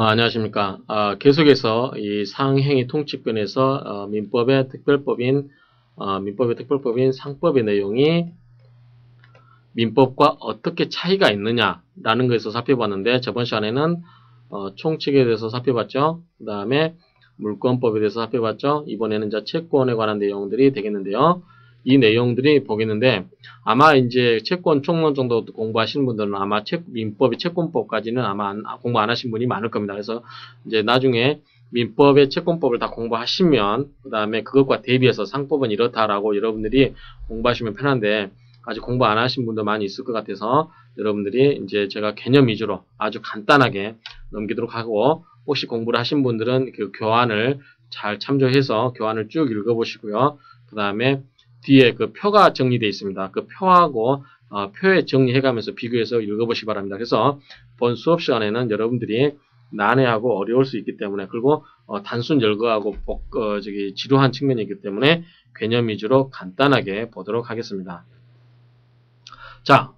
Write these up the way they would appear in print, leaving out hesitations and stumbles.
안녕하십니까. 계속해서 이 상행위 통치권에서 민법의 특별법인 상법의 내용이 민법과 어떻게 차이가 있느냐라는 것에서 살펴봤는데, 저번 시간에는 총칙에 대해서 살펴봤죠. 그 다음에 물권법에 대해서 살펴봤죠. 이번에는 이제 채권에 관한 내용들이 되겠는데요. 이 내용들이 보겠는데, 아마 이제 채권 총론 정도 공부하시는 분들은 아마 민법의 채권법까지는 아마 공부 안 하신 분이 많을 겁니다. 그래서 이제 나중에 민법의 채권법을 다 공부하시면, 그 다음에 그것과 대비해서 상법은 이렇다라고 여러분들이 공부하시면 편한데, 아직 공부 안 하신 분도 많이 있을 것 같아서 여러분들이 이제 제가 개념 위주로 아주 간단하게 넘기도록 하고, 혹시 공부를 하신 분들은 그 교환을 잘 참조해서 교환을 쭉 읽어보시고요. 그 다음에 뒤에 그 표가 정리되어 있습니다. 그 표하고 표에 정리해가면서 비교해서 읽어보시기 바랍니다. 그래서 본 수업 시간에는 여러분들이 난해하고 어려울 수 있기 때문에, 그리고 단순 열거하고 지루한 측면이 있기 때문에 개념 위주로 간단하게 보도록 하겠습니다. 자,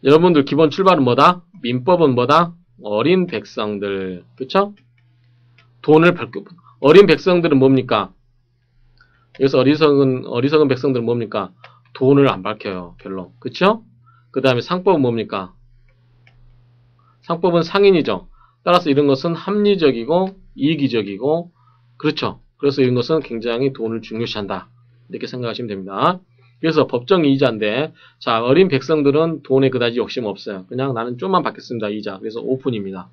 여러분들 기본 출발은 뭐다? 민법은 뭐다? 어린 백성들, 그쵸? 어린 백성들은 뭡니까? 여기서 어리석은 백성들은 뭡니까? 돈을 안 밝혀요, 별로. 그쵸? 그 다음에 상법은 뭡니까? 상법은 상인이죠. 따라서 이런 것은 합리적이고 이기적이고, 그렇죠? 그래서 이런 것은 굉장히 돈을 중요시한다, 이렇게 생각하시면 됩니다. 그래서 법정 이자인데, 자, 어린 백성들은 돈에 그다지 욕심 없어요. 그냥 나는 좀만 받겠습니다, 이자. 그래서 5푼입니다.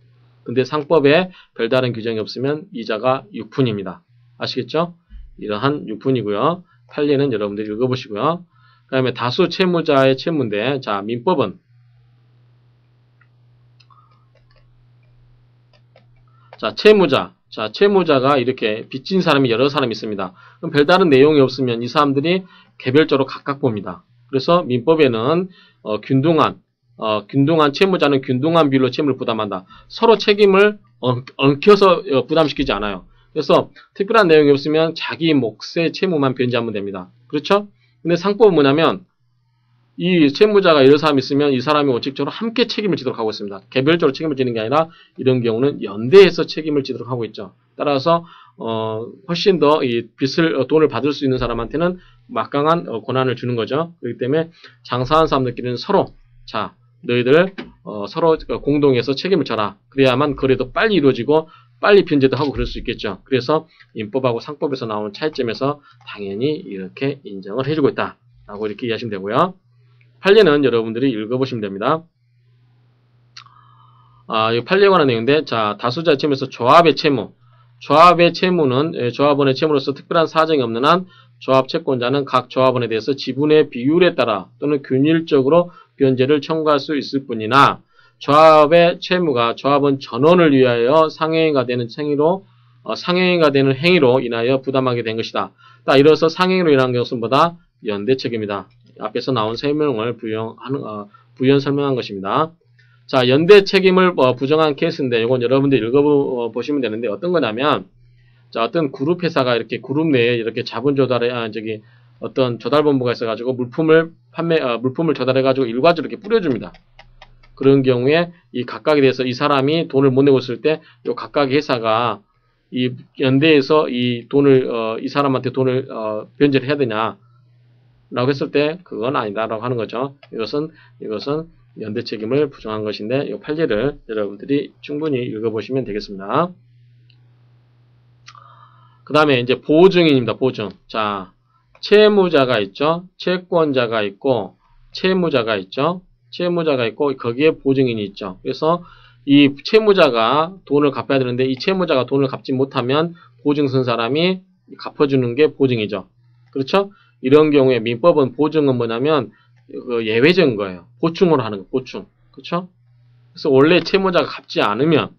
근데 상법에 별다른 규정이 없으면 이자가 6푼입니다. 아시겠죠? 이러한 6푼이고요. 판례는 여러분들이 읽어보시고요. 그 다음에 다수 채무자의 채무인데, 자, 민법은 채무자가 이렇게 빚진 사람이 여러 사람이 있습니다. 그럼 별다른 내용이 없으면 이 사람들이 개별적으로 각각 봅니다. 그래서 민법에는 균등한 채무자는 균등한 비율로 채무를 부담한다. 서로 책임을 엉켜서 부담시키지 않아요. 그래서 특별한 내용이 없으면 자기 몫의 채무만 변제하면 됩니다. 그렇죠? 근데 상법은 뭐냐면, 이 채무자가 여러 사람이 있으면 이 사람이 원칙적으로 함께 책임을 지도록 하고 있습니다. 개별적으로 책임을 지는 게 아니라 이런 경우는 연대해서 책임을 지도록 하고 있죠. 따라서 훨씬 더 이 돈을 받을 수 있는 사람한테는 막강한 권한을 주는 거죠. 그렇기 때문에 장사하는 사람들끼리는 서로, 자, 너희들 서로 공동해서 책임을 져라. 그래야만 거래도 빨리 이루어지고 빨리 변제도 하고 그럴 수 있겠죠. 그래서 민법하고 상법에서 나오는 차이점에서 당연히 이렇게 인정을 해주고 있다 라고 이렇게 이해하시면 되고요. 판례는 여러분들이 읽어보시면 됩니다. 이 판례에 관한 내용인데, 자, 다수자 채무에서 조합의 채무. 조합의 채무는 조합원의 채무로서 특별한 사정이 없는 한 조합 채권자는 각 조합원에 대해서 지분의 비율에 따라 또는 균일적으로 변제를 청구할 수 있을 뿐이나, 조합의 채무가 조합원 전원을 위하여 상행위가 되는 행위로 인하여 부담하게 된 것이다. 이로써 상행위로 인한 것은 뭐다? 연대 책임이다. 앞에서 나온 설명을 부연 설명한 것입니다. 자, 연대 책임을 부정한 케이스인데, 이건 여러분들 읽어보시면 되는데, 어떤 거냐면, 자, 어떤 그룹 회사가 이렇게 그룹 내에 이렇게 자본 조달에, 어떤 조달본부가 있어가지고 물품을 조달해가지고 일괄적으로 이렇게 뿌려줍니다. 그런 경우에 이 각각에 대해서 이 사람이 돈을 못 내고 있을 때, 이 각각의 회사가 이 연대에서 이 사람한테 돈을 변제를 해야 되냐 라고 했을 때 그건 아니다라고 하는 거죠. 이것은 연대 책임을 부정한 것인데, 이 판례를 여러분들이 충분히 읽어보시면 되겠습니다. 그 다음에 이제 보증인입니다. 보증. 자, 채무자가 있죠. 채권자가 있고 채무자가 있죠. 거기에 보증인이 있죠. 그래서 이 채무자가 돈을 갚아야 되는데, 이 채무자가 돈을 갚지 못하면 보증 쓴 사람이 갚아주는 게 보증이죠. 그렇죠? 이런 경우에 민법은 보증은 뭐냐면 예외적인 거예요. 보충으로 하는 거, 보충. 그렇죠? 그래서 원래 채무자가 갚지 않으면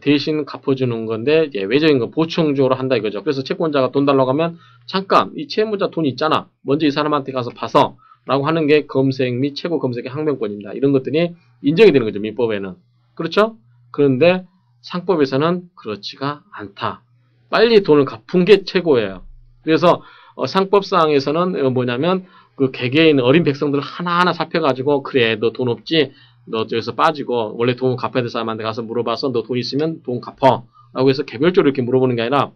대신 갚아주는 건데, 예외적인 거 보충적으로 한다 이거죠. 그래서 채권자가 돈 달라고 하면, 잠깐 이 채무자 돈 있잖아, 먼저 이 사람한테 가서 봐서 라고 하는 게 검색 및 최고 검색의 항변권입니다. 이런 것들이 인정이 되는 거죠, 민법에는. 그렇죠? 그런데 상법에서는 그렇지가 않다. 빨리 돈을 갚은 게 최고예요. 그래서 상법상에서는 뭐냐면, 그 개개인 어린 백성들을 하나하나 살펴가지고, 그래 너 돈 없지? 너 저기서 빠지고 원래 돈 갚아야 될 사람한테 가서 물어봐서 너 돈 있으면 돈 갚어 라고 해서 개별적으로 이렇게 물어보는 게 아니라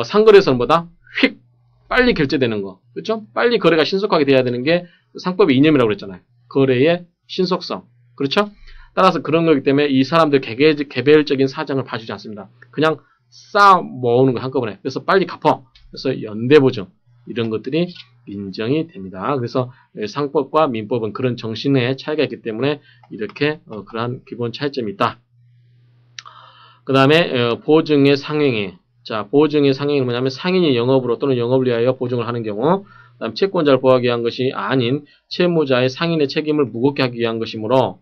상거래에서는 뭐다? 휙 빨리 결제되는 거. 그렇죠? 빨리 거래가 신속하게 돼야 되는 게 상법의 이념이라고 그랬잖아요. 거래의 신속성. 그렇죠? 따라서 그런 거기 때문에 이 사람들 개별적인 사정을 봐주지 않습니다. 그냥 쌓아 모으는 거 한꺼번에. 그래서 빨리 갚어. 그래서 연대보증. 이런 것들이 인정이 됩니다. 그래서 상법과 민법은 그런 정신의 차이가 있기 때문에 이렇게 그러한 기본 차이점이 있다. 그 다음에 보증의 상행위. 자, 보증의 상행위는 뭐냐면 상인이 영업으로 또는 영업을 위하여 보증을 하는 경우, 그다음 채권자를 보호하기 위한 것이 아닌 채무자의 상인의 책임을 무겁게 하기 위한 것이므로,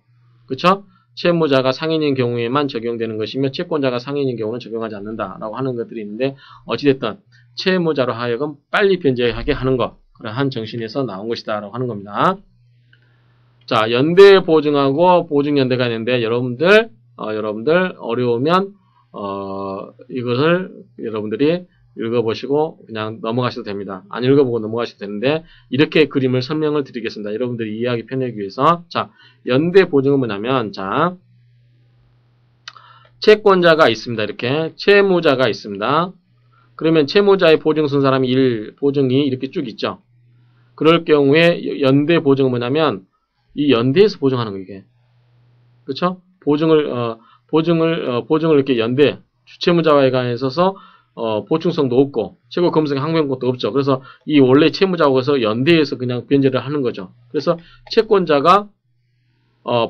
그렇죠? 채무자가 상인인 경우에만 적용되는 것이며 채권자가 상인인 경우는 적용하지 않는다라고 하는 것들이 있는데, 어찌됐든 채무자로 하여금 빨리 변제하게 하는 것, 그러한 정신에서 나온 것이다라고 하는 겁니다. 자, 연대 보증하고 보증연대가 있는데 여러분들 어려우면 이것을 여러분들이 읽어보시고 그냥 넘어가셔도 됩니다. 안 읽어보고 넘어가셔도 되는데 이렇게 그림을 설명을 드리겠습니다. 여러분들이 이해하기 편하기 위해서. 자, 연대 보증은 뭐냐면, 자, 채권자가 있습니다. 이렇게 채무자가 있습니다. 그러면 채무자의 보증 쓴 사람이 1, 보증이 이렇게 쭉 있죠. 그럴 경우에 연대 보증은 뭐냐면 이 연대에서 보증하는 거 이게. 그렇죠? 보증을 이렇게 연대 주채무자와에 관해서 보충성도 없고 최고 검증 항변권도 없죠. 그래서 이 원래 채무자하고서 연대에서 그냥 변제를 하는 거죠. 그래서 채권자가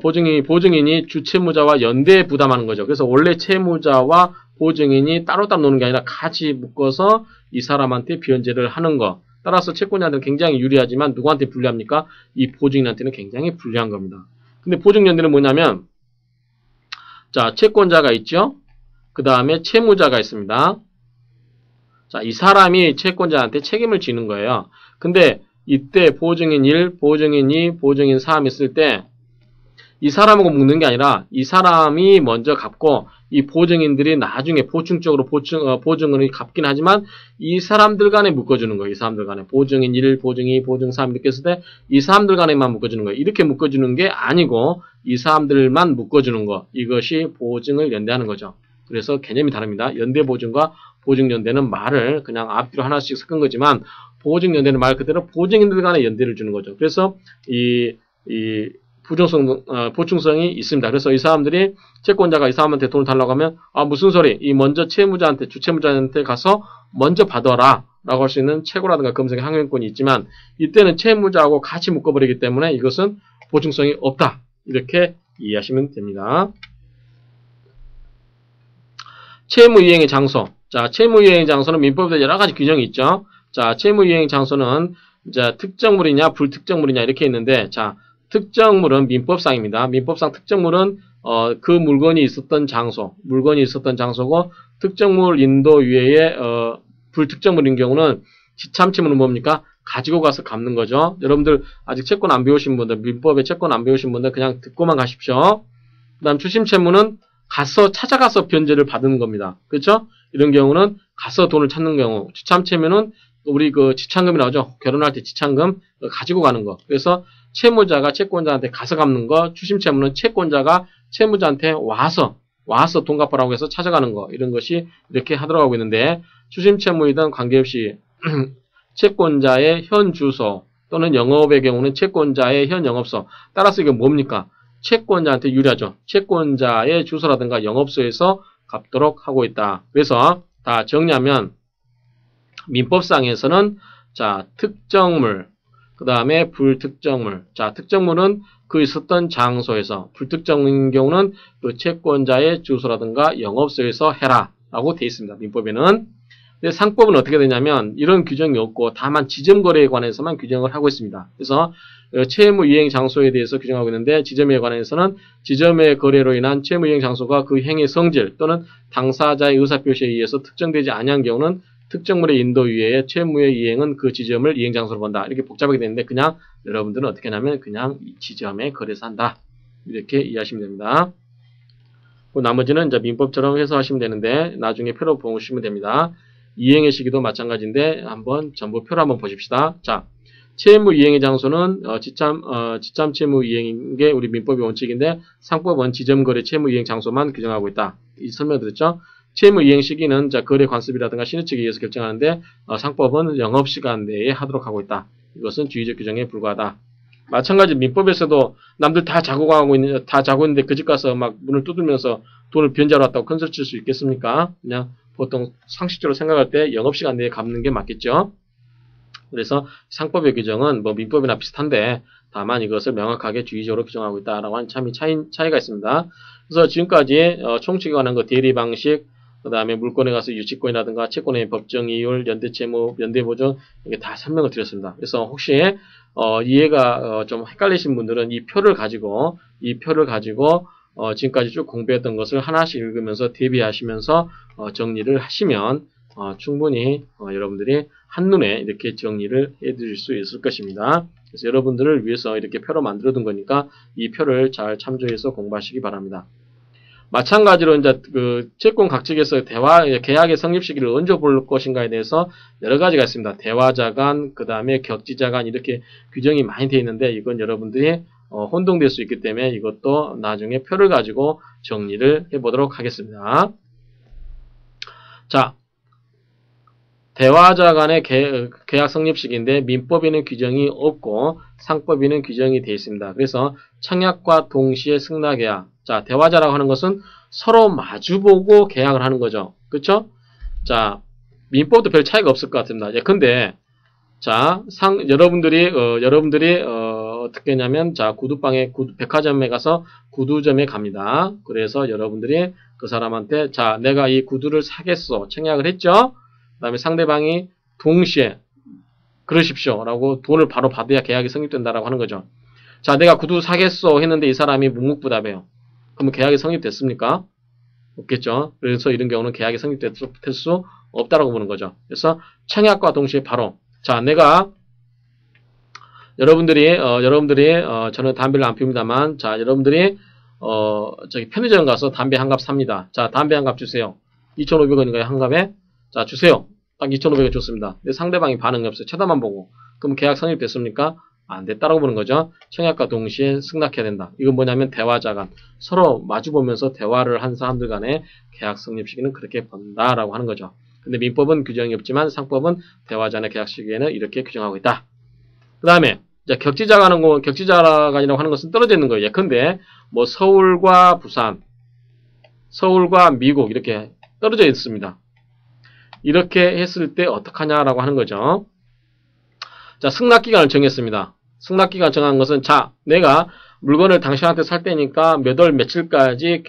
보증인이 주채무자와 연대에 부담하는 거죠. 그래서 원래 채무자와 보증인이 따로따로 노는 게 아니라 같이 묶어서 이 사람한테 변제를 하는 거. 따라서 채권자한테는 굉장히 유리하지만 누구한테 불리합니까? 이 보증인한테는 굉장히 불리한 겁니다. 근데 보증연대는 뭐냐면, 자, 채권자가 있죠? 그 다음에 채무자가 있습니다. 자, 이 사람이 채권자한테 책임을 지는 거예요. 근데 이때 보증인 1, 보증인 2, 보증인 3 있을 때 이 사람하고 묶는 게 아니라 이 사람이 먼저 갚고 이 보증인들이 나중에 보충적으로 보증을 갚긴 하지만 이 사람들 간에 묶어주는 거예요. 이 사람들 간에. 보증인 1, 보증 2, 보증 3 이렇게 했을 때 이 사람들 간에만 묶어주는 거예요. 이렇게 묶어주는 게 아니고 이 사람들만 묶어주는 거. 이것이 보증을 연대하는 거죠. 그래서 개념이 다릅니다. 연대보증과 보증연대는 말을 그냥 앞뒤로 하나씩 섞은 거지만 보증연대는 말 그대로 보증인들 간에 연대를 주는 거죠. 그래서 이 보충성이 있습니다. 그래서 이 사람들이 채권자가 이 사람한테 돈을 달라고 하면 무슨 소리? 이 먼저 주채무자한테 가서 먼저 받아라 라고 할 수 있는 채고라든가 검색의 항변권이 있지만 이때는 채무자하고 같이 묶어버리기 때문에 이것은 보충성이 없다. 이렇게 이해하시면 됩니다. 채무이행의 장소. 자, 채무이행의 장소는 민법에 여러 가지 규정이 있죠. 자, 채무이행의 장소는 이제 특정물이냐 불특정물이냐 이렇게 있는데, 자, 특정물은 민법상입니다. 민법상 특정물은 그 물건이 있었던 장소고 특정물 인도 외에 불특정물인 경우는 지참채무는 뭡니까? 가지고 가서 갚는 거죠. 여러분들 아직 채권 안 배우신 분들, 민법의 채권 안 배우신 분들 그냥 듣고만 가십시오. 그 다음 추심채무는 찾아가서 변제를 받는 겁니다. 그렇죠? 이런 경우는 가서 돈을 찾는 경우. 지참채무는 우리 지참금이라고 하죠. 결혼할 때 지참금 가지고 가는 거. 그래서 채무자가 채권자한테 가서 갚는 거, 추심채무는 채권자가 채무자한테 와서 돈 갚으라고 해서 찾아가는 거. 이런 것이 이렇게 하도록 하고 있는데, 추심채무이든 관계없이 채권자의 현 주소 또는 영업의 경우는 채권자의 현 영업소. 따라서 이게 뭡니까? 채권자한테 유리하죠. 채권자의 주소라든가 영업소에서 갚도록 하고 있다. 그래서 다 정리하면 민법상에서는 자, 특정물, 그 다음에 불특정물. 자, 특정물은 그 있었던 장소에서, 불특정인 경우는 그 채권자의 주소라든가 영업소에서 해라 라고 되어 있습니다. 민법에는. 근데 상법은 어떻게 되냐면 이런 규정이 없고 다만 지점거래에 관해서만 규정을 하고 있습니다. 그래서 채무이행 장소에 대해서 규정하고 있는데, 지점에 관해서는 지점의 거래로 인한 채무이행 장소가 그 행위의 성질 또는 당사자의 의사표시에 의해서 특정되지 아니한 경우는 특정물의 인도 위에 채무의 이행은 그 지점을 이행 장소로 본다. 이렇게 복잡하게 되는데 그냥 여러분들은 어떻게 하냐면 그냥 이 지점에 거래서 한다. 이렇게 이해하시면 됩니다. 그 나머지는 이제 민법처럼 해석하시면 되는데 나중에 표로 보시면 됩니다. 이행의 시기도 마찬가지인데 한번 전부 표로 한번 보십시다. 자, 채무 이행의 장소는 지참 채무 이행인 게 우리 민법의 원칙인데 상법은 지점거래 채무 이행 장소만 규정하고 있다. 이 설명드렸죠. 채무 이행 시기는 거래 관습이라든가 신의 측에 의해서 결정하는데 상법은 영업시간 내에 하도록 하고 있다. 이것은 주의적 규정에 불과하다. 마찬가지 민법에서도 남들 다 자고 있는데 그 집 가서 막 문을 두들면서 돈을 변제하러 왔다고 큰소리 칠 수 있겠습니까? 그냥 보통 상식적으로 생각할 때 영업시간 내에 갚는 게 맞겠죠. 그래서 상법의 규정은 뭐 민법이나 비슷한데 다만 이것을 명확하게 주의적으로 규정하고 있다라고 하는 차이가 있습니다. 그래서 지금까지 총칙에 관한 거 대리 방식, 그 다음에 물건에 가서 유치권이라든가 채권의 법정 이율, 연대채무, 연대보증 이게 다 설명을 드렸습니다. 그래서 혹시 이해가 좀 헷갈리신 분들은 이 표를 가지고 지금까지 쭉 공부했던 것을 하나씩 읽으면서 대비하시면서 정리를 하시면 충분히 여러분들이 한눈에 이렇게 정리를 해드릴 수 있을 것입니다. 그래서 여러분들을 위해서 이렇게 표로 만들어둔 거니까 이 표를 잘 참조해서 공부하시기 바랍니다. 마찬가지로 이제 그 채권 각측에서 계약의 성립 시기를 언제 볼 것인가에 대해서 여러 가지가 있습니다. 대화자간, 그 다음에 격지자간 이렇게 규정이 많이 되어 있는데 이건 여러분들이 혼동될 수 있기 때문에 이것도 나중에 표를 가지고 정리를 해보도록 하겠습니다. 자, 대화자 간의 계약 성립 시기인데 민법에는 규정이 없고 상법에는 규정이 되어 있습니다. 그래서 청약과 동시에 승낙계약. 자, 대화자라고 하는 것은 서로 마주보고 계약을 하는 거죠. 그렇죠? 자, 민법도 별 차이가 없을 것 같습니다. 예, 근데 자, 여러분들이 어떻게 했냐면 자, 백화점에 가서 구두점에 갑니다. 그래서 여러분들이 그 사람한테 자, 내가 이 구두를 사겠어. 청약을 했죠? 그 다음에 상대방이 동시에 그러십시오 라고 돈을 바로 받아야 계약이 성립된다라고 하는 거죠. 자, 내가 구두 사겠어 했는데 이 사람이 묵묵부답해요. 그러면 계약이 성립됐습니까? 없겠죠. 그래서 이런 경우는 계약이 성립될 수 없다라고 보는 거죠. 그래서 청약과 동시에 바로 자, 내가 여러분들이 저는 담배를 안 피웁니다만 자, 여러분들이 저기 편의점 가서 담배 한 갑 삽니다. 자, 담배 한 갑 주세요. 2,500원인가요? 한 갑에? 자, 주세요. 딱 2,500원 줬습니다. 근데 상대방이 반응이 없어요. 쳐다만 보고. 그럼 계약 성립됐습니까? 안 됐다라고 보는 거죠. 청약과 동시에 승낙해야 된다. 이건 뭐냐면 대화자간. 서로 마주보면서 대화를 한 사람들 간의 계약 성립 시기는 그렇게 본다라고 하는 거죠. 근데 민법은 규정이 없지만 상법은 대화자간의 계약 시기에는 이렇게 규정하고 있다. 그 다음에 격지자간이라고 하는 것은 떨어져 있는 거예요. 예컨대 뭐 서울과 부산, 서울과 미국 이렇게 떨어져 있습니다. 이렇게 했을 때 어떡하냐라고 하는 거죠. 자, 승낙기간을 정했습니다. 승낙기간 정한 것은 자, 내가 물건을 당신한테 살 때니까 몇 월 며칠까지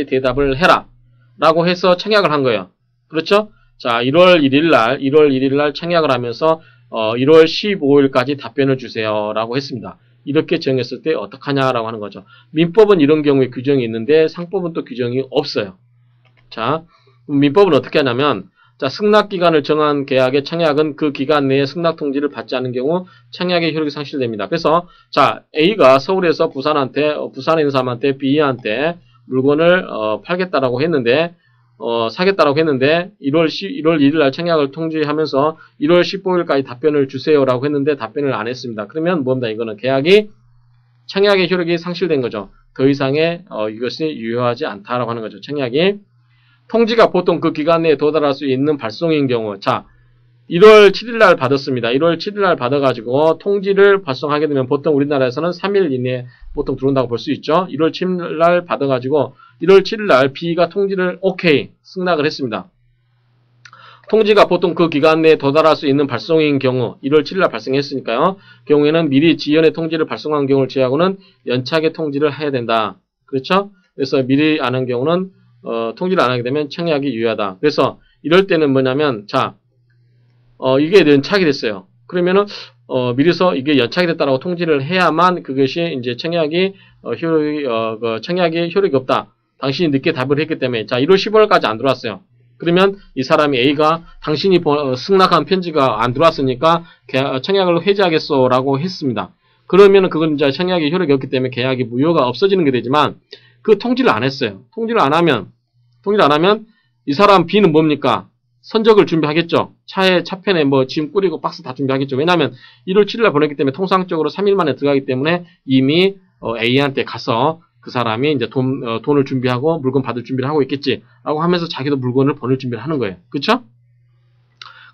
대답을 해라 라고 해서 청약을 한 거예요. 그렇죠? 자, 1월 1일 날 청약을 하면서 1월 15일까지 답변을 주세요 라고 했습니다. 이렇게 정했을 때 어떡하냐라고 하는 거죠. 민법은 이런 경우에 규정이 있는데 상법은 또 규정이 없어요. 자, 민법은 어떻게 하냐면 자, 승낙기간을 정한 계약의 청약은 그 기간 내에 승낙 통지를 받지 않은 경우 청약의 효력이 상실됩니다. 그래서 자, A가 서울에서 부산에 있는 사람한테 B한테 물건을 팔겠다라고 했는데 사겠다라고 했는데 1월 1일 날 청약을 통지하면서 1월 15일까지 답변을 주세요라고 했는데 답변을 안 했습니다. 그러면 뭡니까? 이거는 청약의 효력이 상실된 거죠. 더 이상의 이것이 유효하지 않다라고 하는 거죠. 청약이 통지가 보통 그 기간 내에 도달할 수 있는 발송인 경우 자 1월 7일 날 받았습니다. 1월 7일 날 받아가지고 통지를 발송하게 되면 보통 우리나라에서는 3일 이내에 보통 들어온다고 볼 수 있죠. 1월 7일 날 받아가지고 1월 7일 날 B가 통지를 오케이 승낙을 했습니다. 통지가 보통 그 기간 내에 도달할 수 있는 발송인 경우 1월 7일 날 발송했으니까요. 경우에는 미리 지연의 통지를 발송한 경우를 제외하고는 연착의 통지를 해야 된다. 그렇죠? 그래서 미리 안 한 경우는 통지를 안 하게 되면 청약이 유효하다. 그래서 이럴 때는 뭐냐면 자 이게 연착이 됐어요. 그러면은 미리서 이게 연착이 됐다라고 통지를 해야만 그것이 이제 청약이 효력이 없다. 당신이 늦게 답을 했기 때문에 자 1월 15일까지 안 들어왔어요. 그러면 이 사람이 A가 당신이 승낙한 편지가 안 들어왔으니까 청약을 해지하겠소라고 했습니다. 그러면은 그건 이제 청약이 효력이 없기 때문에 계약이 무효가 없어지는 게 되지만 그 통지를 안 했어요. 통지를 안 하면 이 사람 B는 뭡니까? 선적을 준비하겠죠. 차편에 뭐 짐 꾸리고 박스 다 준비하겠죠. 왜냐하면 1월 7일날 보냈기 때문에 통상적으로 3일 만에 들어가기 때문에 이미 A한테 가서 그 사람이 이제 돈을 준비하고 물건 받을 준비를 하고 있겠지라고 하면서 자기도 물건을 보낼 준비를 하는 거예요. 그렇죠?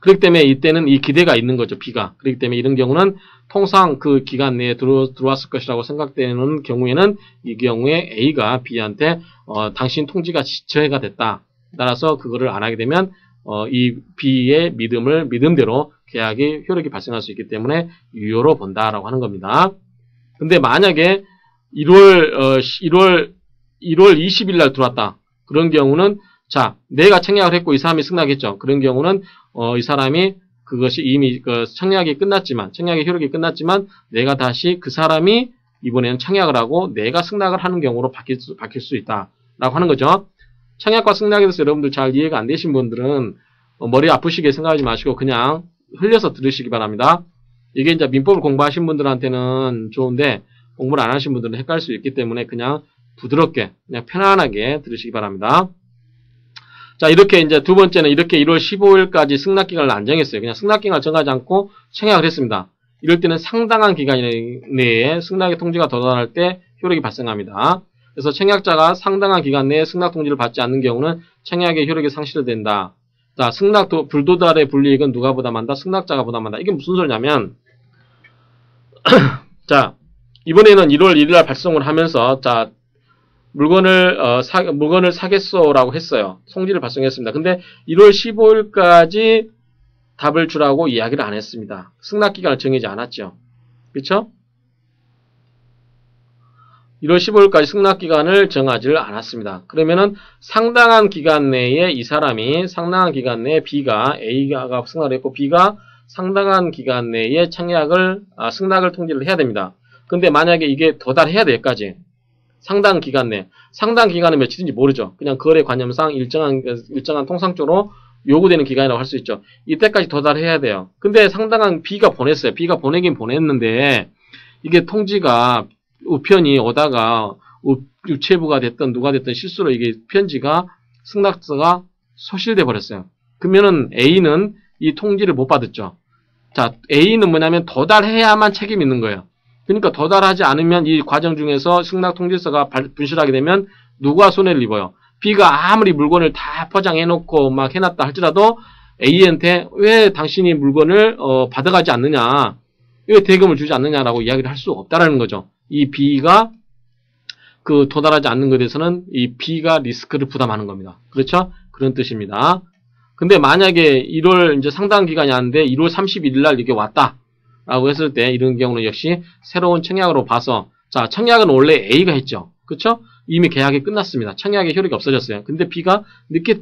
그렇기 때문에 이때는 이 기대가 있는 거죠. B가. 그렇기 때문에 이런 경우는 통상 그 기간 내에 들어왔을 것이라고 생각되는 경우에는 이 경우에 A가 B한테 당신 통지가 지체가 됐다. 따라서 그거를 안 하게 되면 이 B의 믿음대로 계약이 효력이 발생할 수 있기 때문에 유효로 본다라고 하는 겁니다. 근데 만약에 1월 20일 날 들어왔다. 그런 경우는 자, 내가 청약을 했고 이 사람이 승낙했죠. 그런 경우는 이 사람이 그것이 이미 청약이 끝났지만 청약의 효력이 끝났지만 내가 다시 그 사람이 이번에는 청약을 하고 내가 승낙을 하는 경우로 바뀔 수 있다라고 하는 거죠. 청약과 승낙에 대해서 여러분들 잘 이해가 안 되신 분들은 머리 아프시게 생각하지 마시고 그냥 흘려서 들으시기 바랍니다. 이게 이제 민법을 공부하신 분들한테는 좋은데 공부를 안 하신 분들은 헷갈릴 수 있기 때문에 그냥 부드럽게 그냥 편안하게 들으시기 바랍니다. 자, 이렇게 이제 두 번째는 이렇게 1월 15일까지 승낙기간을 안 정했어요. 그냥 승낙기간을 정하지 않고 청약을 했습니다. 이럴 때는 상당한 기간 내에 승낙의 통지가 도달할 때 효력이 발생합니다. 그래서 청약자가 상당한 기간 내에 승낙 통지를 받지 않는 경우는 청약의 효력이 상실된다. 자, 불도달의 불이익은 누가 부담한다? 승낙자가 부담한다. 이게 무슨 소리냐면 자, 이번에는 1월 1일 날 발송을 하면서 자, 물건을 사겠소라고 했어요. 송지를 발송했습니다. 근데 1월 15일까지 답을 주라고 이야기를 안 했습니다. 승낙기간을 정하지 않았죠. 그렇죠? 1월 15일까지 승낙기간을 정하지를 않았습니다. 그러면은 상당한 기간 내에 이 사람이 상당한 기간 내에 B가 A가 승낙을 했고 B가 상당한 기간 내에 승낙을 통지를 해야 됩니다. 근데 만약에 이게 도달해야 돼, 여기까지. 상당 기간 내. 상당 기간은 며칠인지 모르죠. 그냥 거래 관념상 일정한 통상적으로 요구되는 기간이라고 할 수 있죠. 이때까지 도달해야 돼요. 근데 상당한 B가 보냈어요. B가 보내긴 보냈는데 이게 통지가 우편이 오다가 우체부가 됐든 누가 됐든 실수로 이게 편지가 승낙서가 소실돼 버렸어요. 그러면은 A는 이 통지를 못 받았죠. 자, A는 뭐냐면 도달해야만 책임이 있는 거예요. 그러니까 도달하지 않으면 이 과정 중에서 승낙 통지서가 분실하게 되면 누가 손해를 입어요? B가 아무리 물건을 다 포장해놓고 막 해놨다 할지라도 A한테 왜 당신이 물건을 받아가지 않느냐, 왜 대금을 주지 않느냐라고 이야기를 할 수 없다라는 거죠. 이 B가 도달하지 않는 것에 대해서는 이 B가 리스크를 부담하는 겁니다. 그렇죠? 그런 뜻입니다. 근데 만약에 1월 이제 상당 기간이 왔는데 1월 31일 날 이게 왔다. 라고 했을 때 이런 경우는 역시 새로운 청약으로 봐서 자, 청약은 원래 A가 했죠. 그쵸? 이미 계약이 끝났습니다. 청약의 효력이 없어졌어요. 근데 B가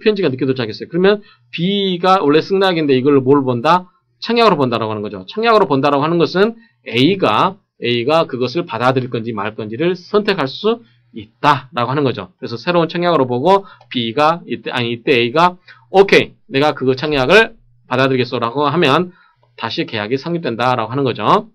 편지가 늦게 도착했어요. 그러면 B가 원래 승낙인데 이걸 뭘 본다? 청약으로 본다라고 하는 거죠. 청약으로 본다라고 하는 것은 A가 그것을 받아들일 건지 말 건지를 선택할 수 있다라고 하는 거죠. 그래서 새로운 청약으로 보고 B가 이때 A가 오케이, 내가 그거 청약을 받아들이겠소라고 하면 다시 계약이 성립된다라고 하는 거죠.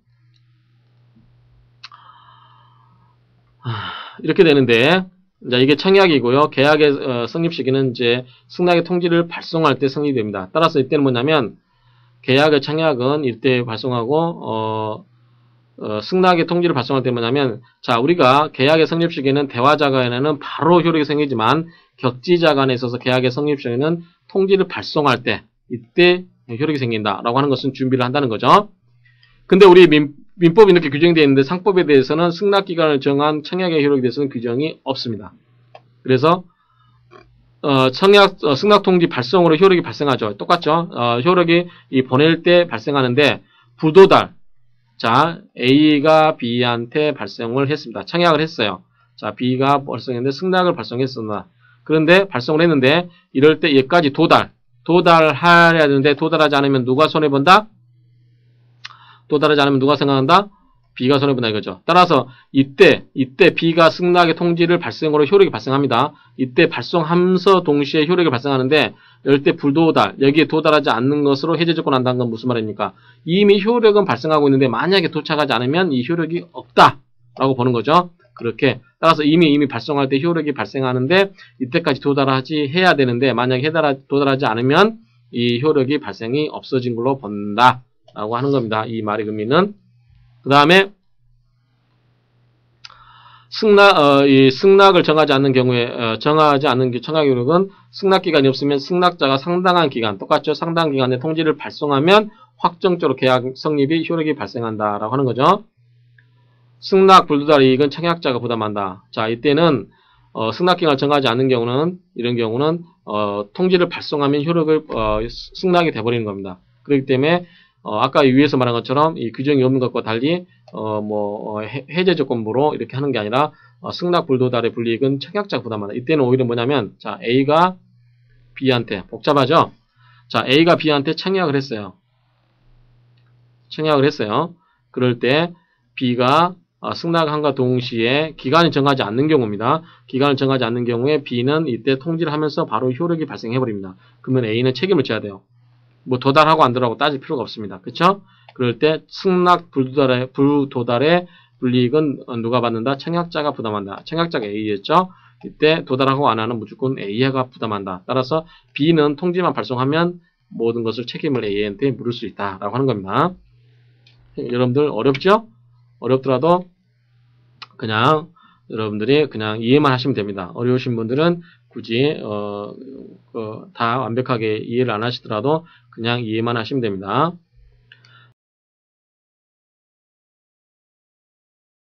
이렇게 되는데, 이제 이게 청약이고요. 계약의 성립 시기는 이제 승낙의 통지를 발송할 때 성립됩니다. 따라서 이때는 뭐냐면 계약의 청약은 이때 발송하고 승낙의 통지를 발송할 때 뭐냐면 자, 우리가 계약의 성립 시기는 대화자간에는 바로 효력이 생기지만 격지자간에 있어서 계약의 성립 시기는 통지를 발송할 때 이때 효력이 생긴다라고 하는 것은 준비를 한다는 거죠. 근데 우리 민법이 이렇게 규정되어 있는데 상법에 대해서는 승낙기간을 정한 청약의 효력에 대해서는 규정이 없습니다. 그래서 승낙통지 발송으로 효력이 발생하죠. 똑같죠. 효력이 보낼 때 발생하는데 부도달. 자, A가 B한테 발송을 했습니다. 청약을 했어요. 자, B가 발송했는데 승낙을 발송했습니다. 그런데 발송을 했는데 이럴 때 여기까지 도달해야 되는데 도달하지 않으면 누가 손해본다? 도달하지 않으면 누가 생각한다? B가 손해본다 이거죠. 따라서 이때 B가 승낙의 통지를 발생으로 효력이 발생합니다. 이때 발송하면서 동시에 효력이 발생하는데 이럴 때 불도달, 여기에 도달하지 않는 것으로 해제조건 한다는 건 무슨 말입니까? 이미 효력은 발생하고 있는데 만약에 도착하지 않으면 이 효력이 없다라고 보는 거죠. 그렇게 따라서 이미 발송할 때 효력이 발생하는데 이때까지 도달하지 해야 되는데 만약에 도달하지 않으면 이 효력이 발생이 없어진 걸로 본다 라고 하는 겁니다. 이 말의 의미는. 그 다음에 이 승낙을 정하지 않는 경우에 정하지 않는 청약 효력은 승낙 기간이 없으면 승낙자가 상당한 기간, 똑같죠? 상당한 기간에 통지를 발송하면 확정적으로 계약 성립이 효력이 발생한다라고 하는 거죠. 승낙 불도달 이익은 청약자가 부담한다. 자, 이때는 승낙 기간을 정하지 않는 경우는 이런 경우는 통지를 발송하면 효력을 승낙이 돼버리는 겁니다. 그렇기 때문에 아까 위에서 말한 것처럼 이 규정이 없는 것과 달리 해제 조건부로 이렇게 하는 게 아니라 승낙 불도달의 불이익은 청약자가 부담한다. 이때는 오히려 뭐냐면 자 A가 B한테 복잡하죠. 자 A가 B한테 청약을 했어요. 그럴 때 B가 승낙한과 동시에 기간을 정하지 않는 경우입니다. 기간을 정하지 않는 경우에 B는 이때 통지를 하면서 바로 효력이 발생해버립니다. 그러면 A는 책임을 져야 돼요. 뭐 도달하고 안 도달하고 따질 필요가 없습니다. 그쵸? 그럴 때 승낙 불도달의 불이익은 누가 받는다? 청약자가 부담한다. 청약자가 A였죠? 이때 도달하고 안 하는 무조건 A가 부담한다. 따라서 B는 통지만 발송하면 모든 것을 책임을 A한테 물을 수 있다라고 하는 겁니다. 여러분들 어렵죠? 어렵더라도 그냥 여러분들이 그냥 이해만 하시면 됩니다. 어려우신 분들은 굳이 다 완벽하게 이해를 안 하시더라도 그냥 이해만 하시면 됩니다.